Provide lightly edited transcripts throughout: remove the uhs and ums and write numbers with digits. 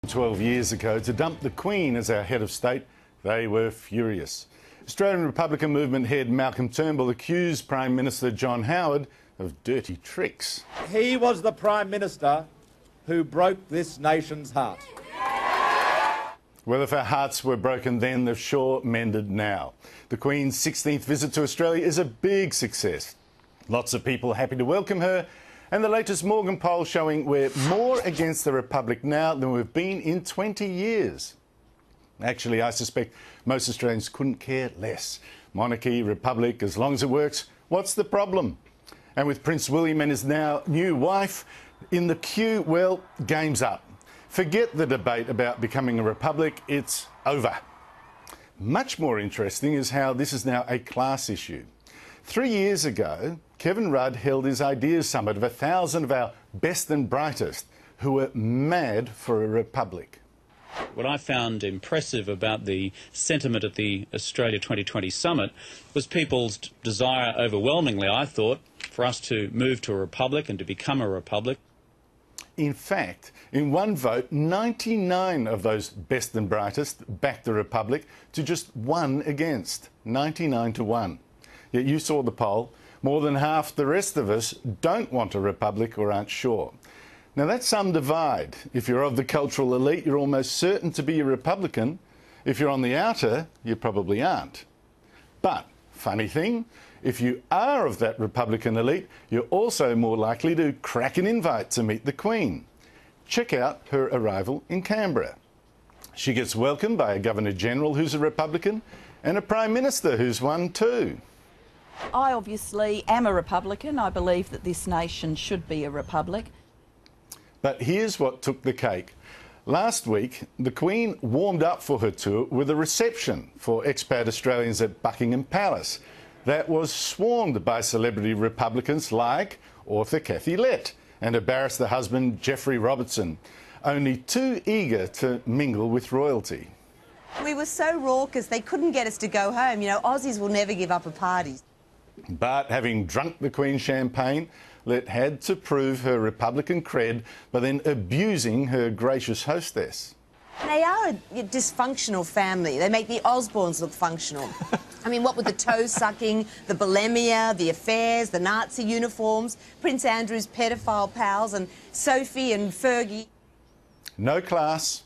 12 years ago to dump the Queen as our head of state, they were furious. Australian Republican movement head Malcolm Turnbull accused Prime Minister John Howard of dirty tricks. He was the Prime Minister who broke this nation's heart. Well, if our hearts were broken then, they're sure mended now. The Queen's 16th visit to Australia is a big success. Lots of people happy to welcome her, and the latest Morgan poll showing we're more against the Republic now than we've been in 20 years. Actually, I suspect most Australians couldn't care less. Monarchy, Republic, as long as it works, what's the problem? And with Prince William and his now new wife in the queue, well, game's up. Forget the debate about becoming a republic, it's over. Much more interesting is how this is now a class issue. 3 years ago, Kevin Rudd held his ideas summit of 1,000 of our best and brightest who were mad for a republic. What I found impressive about the sentiment at the Australia 2020 summit was people's desire overwhelmingly, I thought, for us to move to a republic and to become a republic. In fact, in one vote, 99 of those best and brightest backed the republic to just one against, 99 to 1. Yet you saw the poll, more than half the rest of us don't want a republic or aren't sure. Now that's some divide. If you're of the cultural elite, you're almost certain to be a Republican. If you're on the outer, you probably aren't. But, funny thing, if you are of that Republican elite, you're also more likely to crack an invite to meet the Queen. Check out her arrival in Canberra. She gets welcomed by a Governor-General who's a Republican and a Prime Minister who's one too. I obviously am a Republican. I believe that this nation should be a republic. But here's what took the cake. Last week, the Queen warmed up for her tour with a reception for expat Australians at Buckingham Palace that was swarmed by celebrity Republicans like author Kathy Lette and her barrister husband Geoffrey Robertson, only too eager to mingle with royalty. We were so raucous they couldn't get us to go home. You know, Aussies will never give up a party. But having drunk the Queen's champagne, Lette had to prove her Republican cred by then abusing her gracious hostess. They are a dysfunctional family. They make the Osbornes look functional. I mean, what with the toe-sucking, the bulimia, the affairs, the Nazi uniforms, Prince Andrew's paedophile pals, and Sophie and Fergie. No class,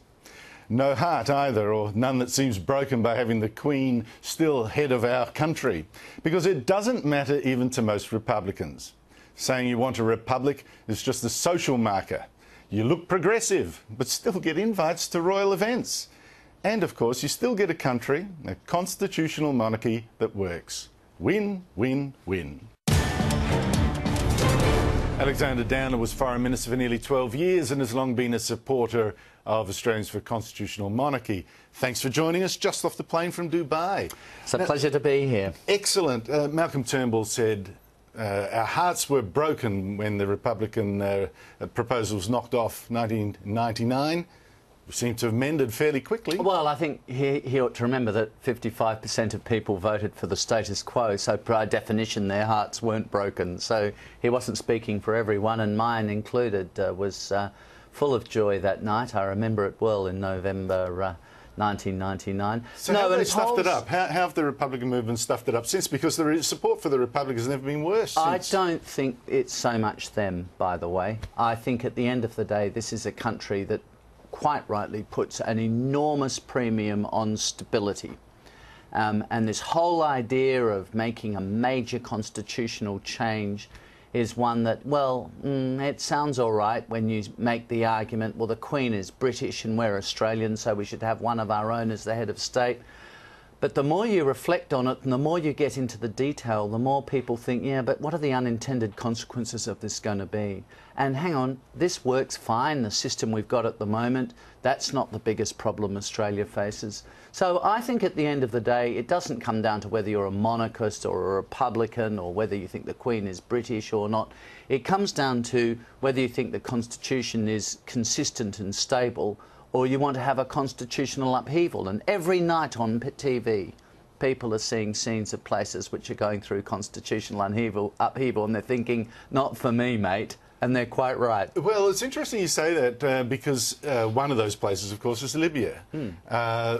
no heart either, or none that seems broken by having the Queen still head of our country. Because it doesn't matter even to most Republicans. Saying you want a republic is just a social marker. You look progressive, but still get invites to royal events. And, of course, you still get a country, a constitutional monarchy that works. Win, win, win. Alexander Downer was Foreign Minister for nearly 12 years and has long been a supporter of Australians for Constitutional Monarchy. Thanks for joining us just off the plane from Dubai. It's a pleasure to be here. Excellent. Malcolm Turnbull said our hearts were broken when the Republican proposal was knocked off 1999. We seem to have mended fairly quickly. Well, I think he ought to remember that 55% of people voted for the status quo, so by definition their hearts weren't broken. So he wasn't speaking for everyone, and mine included. Was full of joy that night. I remember it well in November 1999. So how have they stuffed it up? How have the Republican movement stuffed it up since? Because the support for the Republic has never been worse since. I don't think it's so much them, by the way. I think at the end of the day, this is a country that quite rightly puts an enormous premium on stability. And this whole idea of making a major constitutional change is one that, well, it sounds all right when you make the argument, well, the Queen is British and we're Australian, so we should have one of our own as the head of state. But the more you reflect on it and the more you get into the detail, the more people think, yeah, but what are the unintended consequences of this going to be? And hang on, this works fine, the system we've got at the moment, that's not the biggest problem Australia faces. So I think at the end of the day, it doesn't come down to whether you're a monarchist or a Republican or whether you think the Queen is British or not. It comes down to whether you think the Constitution is consistent and stable, or you want to have a constitutional upheaval. And every night on TV, people are seeing scenes of places which are going through constitutional upheaval and they're thinking, not for me, mate. and they're quite right. Well, it's interesting you say that because one of those places, of course, is Libya,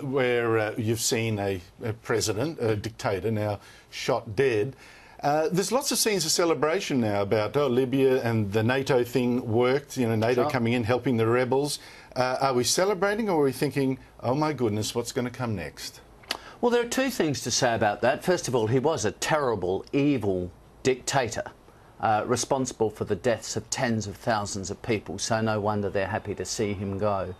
where you've seen a president, a dictator, now shot dead. There's lots of scenes of celebration now about, Libya and the NATO thing worked, you know, NATO coming in, helping the rebels. Are we celebrating, or are we thinking, oh my goodness, what's going to come next? Well, there are two things to say about that. First of all, he was a terrible, evil dictator, responsible for the deaths of tens of thousands of people, so no wonder they're happy to see him go.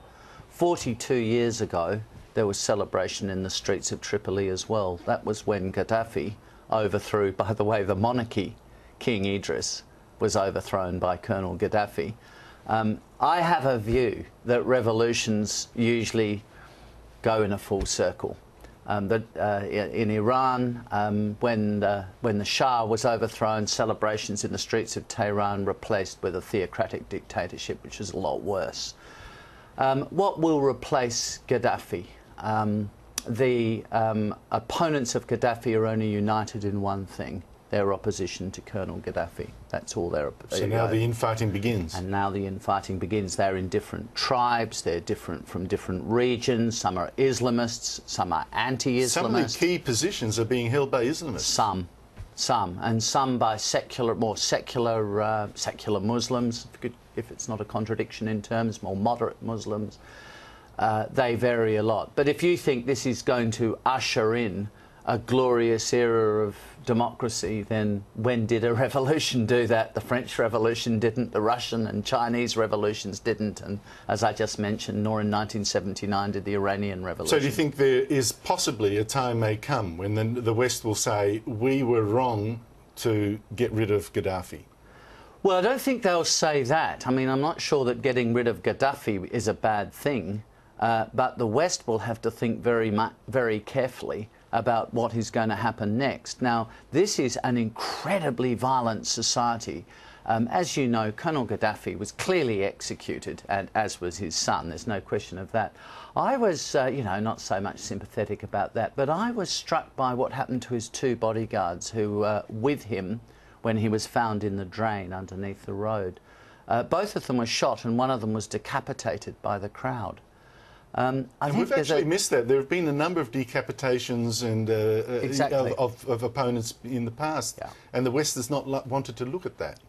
42 years ago, there was celebration in the streets of Tripoli as well. That was when Gaddafi overthrew, by the way, the monarchy. King Idris was overthrown by Colonel Gaddafi. I have a view that revolutions usually go in a full circle. In Iran, when the Shah was overthrown, celebrations in the streets of Tehran replaced with a theocratic dictatorship, which is a lot worse. What will replace Gaddafi? The opponents of Gaddafi are only united in one thing: their opposition to Colonel Gaddafi. That's all they're. So now the infighting begins. And now the infighting begins. They're in different tribes. They're different from different regions. Some are Islamists. Some are anti-Islamists. Some of the key positions are being held by Islamists. Some, and some by more secular Muslims. If it's not a contradiction in terms, more moderate Muslims. They vary a lot. But if you think this is going to usher in a glorious era of democracy, then when did a revolution do that? The French Revolution didn't, the Russian and Chinese revolutions didn't, and as I just mentioned, nor in 1979 did the Iranian Revolution. So do you think there is possibly a time may come when the West will say, we were wrong to get rid of Gaddafi? Well, I don't think they'll say that. I mean, I'm not sure that getting rid of Gaddafi is a bad thing, but the West will have to think very carefully about what is going to happen next. Now, this is an incredibly violent society. As you know, Colonel Gaddafi was clearly executed, and as was his son. There's no question of that. I was, you know, not so much sympathetic about that, but I was struck by what happened to his two bodyguards who were with him when he was found in the drain underneath the road. Both of them were shot, and one of them was decapitated by the crowd. And we've actually missed that. There have been a number of decapitations and exactly. of opponents in the past, and the West has not wanted to look at that.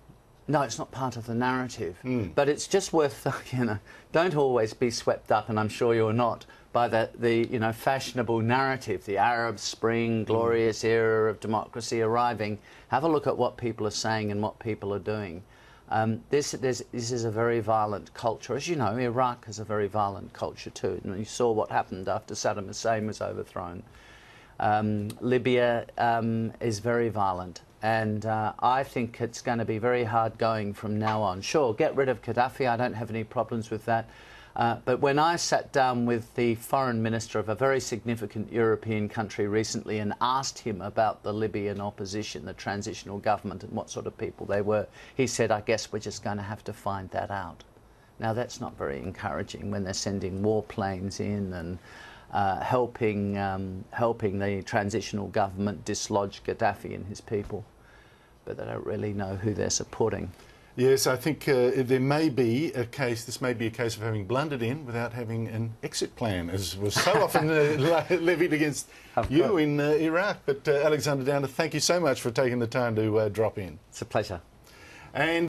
No, it's not part of the narrative. But it's just worth, you know, don't always be swept up, and I'm sure you're not, by the you know, fashionable narrative, the Arab Spring, glorious era of democracy arriving. Have a look at what people are saying and what people are doing. This is a very violent culture. As you know, Iraq is a very violent culture too. And you saw what happened after Saddam Hussein was overthrown. Libya is very violent. And I think it's going to be very hard going from now on. Sure, get rid of Gaddafi. I don't have any problems with that. But when I sat down with the foreign minister of a very significant European country recently and asked him about the Libyan opposition, the transitional government, and what sort of people they were, he said, I guess we're just going to have to find that out. Now, that's not very encouraging when they're sending warplanes in and helping the transitional government dislodge Gaddafi and his people. But they don't really know who they're supporting. Yes, I think there may be a case, this may be a case of having blundered in without having an exit plan, as was so often levied against you in Iraq. But Alexander Downer, thank you so much for taking the time to drop in. It's a pleasure. And